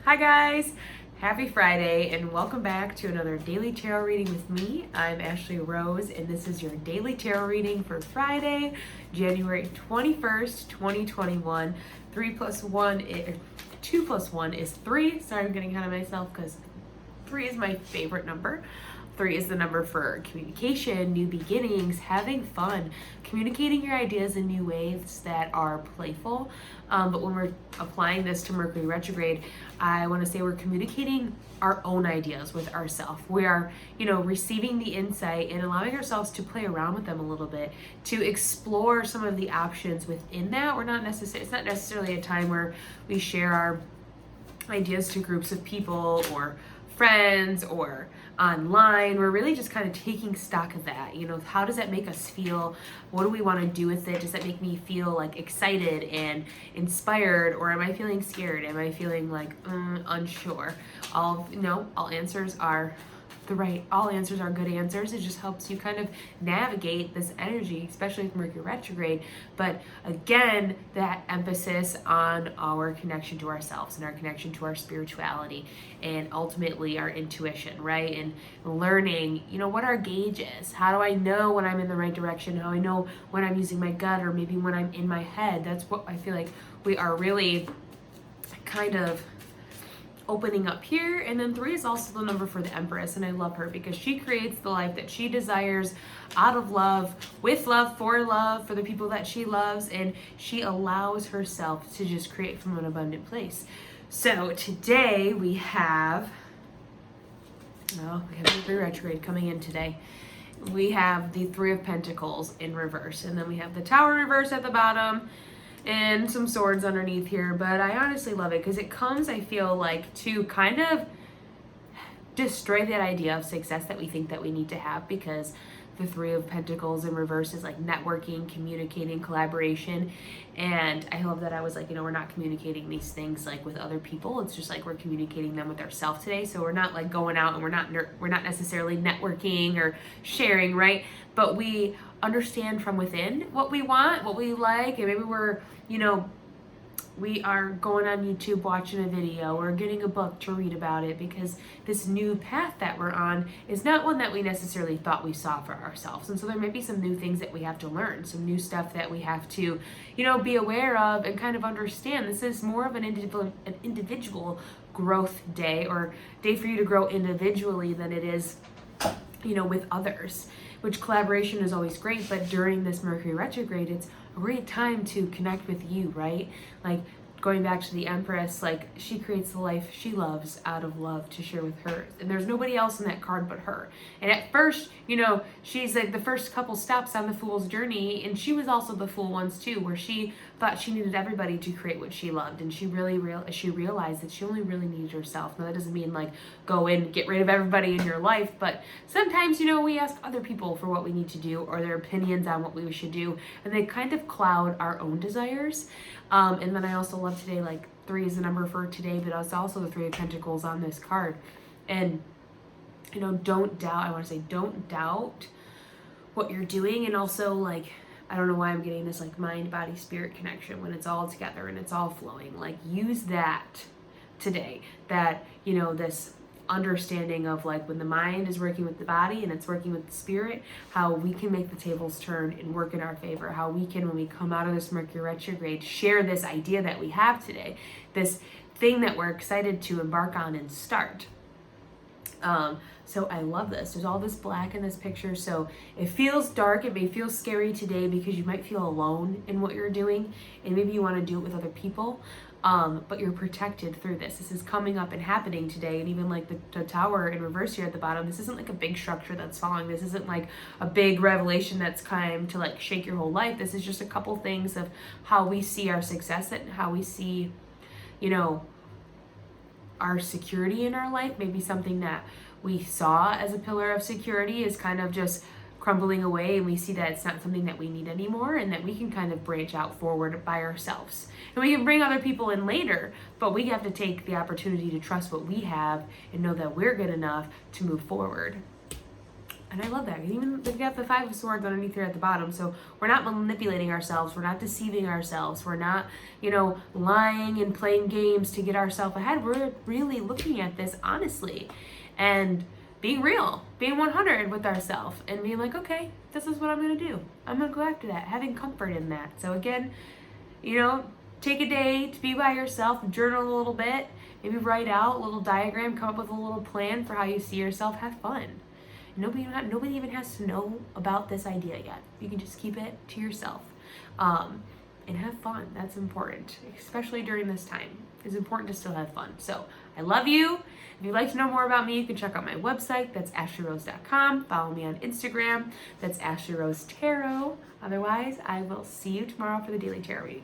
Hi guys, happy Friday and welcome back to another daily tarot reading with me. I'm Ashley Rose and this is your daily tarot reading for Friday, January 21st, 2021. 2 plus 1 is 3. Sorry, I'm getting ahead of myself because 3 is my favorite number. 3 is the number for communication, new beginnings, having fun, communicating your ideas in new ways that are playful. But when we're applying this to Mercury retrograde, I want to say we're communicating our own ideas with ourselves. We are, receiving the insight and allowing ourselves to play around with them a little bit, to explore some of the options within that. It's not necessarily a time where we share our ideas to groups of people or friends or online. We're really just kind of taking stock of that. How does that make us feel? What do we want to do with it? Does that make me feel like excited and inspired, or am I feeling scared? Am I feeling like unsure? All answers are all answers are good answers. It just helps you kind of navigate this energy, especially with Mercury retrograde. But again, that emphasis on our connection to ourselves and our connection to our spirituality and ultimately our intuition, right? And learning, what our gauge is. How do I know when I'm in the right direction? How I know when I'm using my gut or maybe when I'm in my head. That's what I feel like we are really kind of opening up here. And then 3 is also the number for the Empress, and I love her because she creates the life that she desires out of love, with love, for the people that she loves, and she allows herself to just create from an abundant place. So today we have Mercury retrograde coming in today. We have the 3 of Pentacles in reverse, and then we have the Tower in reverse at the bottom and some swords underneath here. But I honestly love it because it comes, I feel like, to kind of destroy that idea of success that we think that we need to have, because the 3 of Pentacles in reverse is like networking, communicating, collaboration. And I love that I was like, we're not communicating these things like with other people. It's just like we're communicating them with ourselves today. So we're not like going out and we're not necessarily networking or sharing, right? But we understand from within what we want, what we like, and maybe we're, we are going on YouTube watching a video or getting a book to read about it, because this new path that we're on is not one that we necessarily thought we saw for ourselves. And so there may be some new things that we have to learn, some new stuff that we have to, be aware of and kind of understand. This is more of an individual growth day, or day for you to grow individually than it is, with others, which collaboration is always great. But during this Mercury retrograde, it's a great time to connect with you, right? Like going back to the Empress, like she creates the life she loves out of love to share with her. And there's nobody else in that card but her. And at first, she's like the first couple stops on the Fool's journey. And she was also the Fool once too, where she thought she needed everybody to create what she loved. And she realized that she only really needed herself. Now that doesn't mean like go and get rid of everybody in your life, but sometimes, we ask other people for what we need to do or their opinions on what we should do. And they kind of cloud our own desires. And then I also love today, like 3 is the number for today, but it's also the 3 of Pentacles on this card. And, don't doubt what you're doing. And also, like, I don't know why I'm getting this like mind, body, spirit connection when it's all together and it's all flowing. Like use that today, that, this understanding of like when the mind is working with the body and it's working with the spirit, how we can make the tables turn and work in our favor, how we can, when we come out of this Mercury retrograde, share this idea that we have today, this thing that we're excited to embark on and start. So I love this. There's all this black in this picture. So it feels dark. It may feel scary today because you might feel alone in what you're doing, and maybe you want to do it with other people. But you're protected through this. This is coming up and happening today. And even like the Tower in reverse here at the bottom, this isn't like a big structure that's falling. This isn't like a big revelation that's come to like shake your whole life. This is just a couple things of how we see our success and how we see, our security in our life. Maybe something that we saw as a pillar of security is kind of just crumbling away, and we see that it's not something that we need anymore, and that we can kind of branch out forward by ourselves. And we can bring other people in later, but we have to take the opportunity to trust what we have and know that we're good enough to move forward. And I love that. Even they've got the Five of Swords underneath here at the bottom. So we're not manipulating ourselves. We're not deceiving ourselves. We're not, lying and playing games to get ourselves ahead. We're really looking at this honestly and being real, being 100 with ourselves and being like, okay, this is what I'm going to do. I'm going to go after that, having comfort in that. So again, take a day to be by yourself, journal a little bit, maybe write out a little diagram, come up with a little plan for how you see yourself, have fun. Nobody even has to know about this idea yet. You can just keep it to yourself and have fun. That's important, especially during this time. It's important to still have fun. So I love you. If you'd like to know more about me, you can check out my website. That's ashlyrose.com. Follow me on Instagram. That's ashlyrose tarot. Otherwise, I will see you tomorrow for the Daily Tarot reading.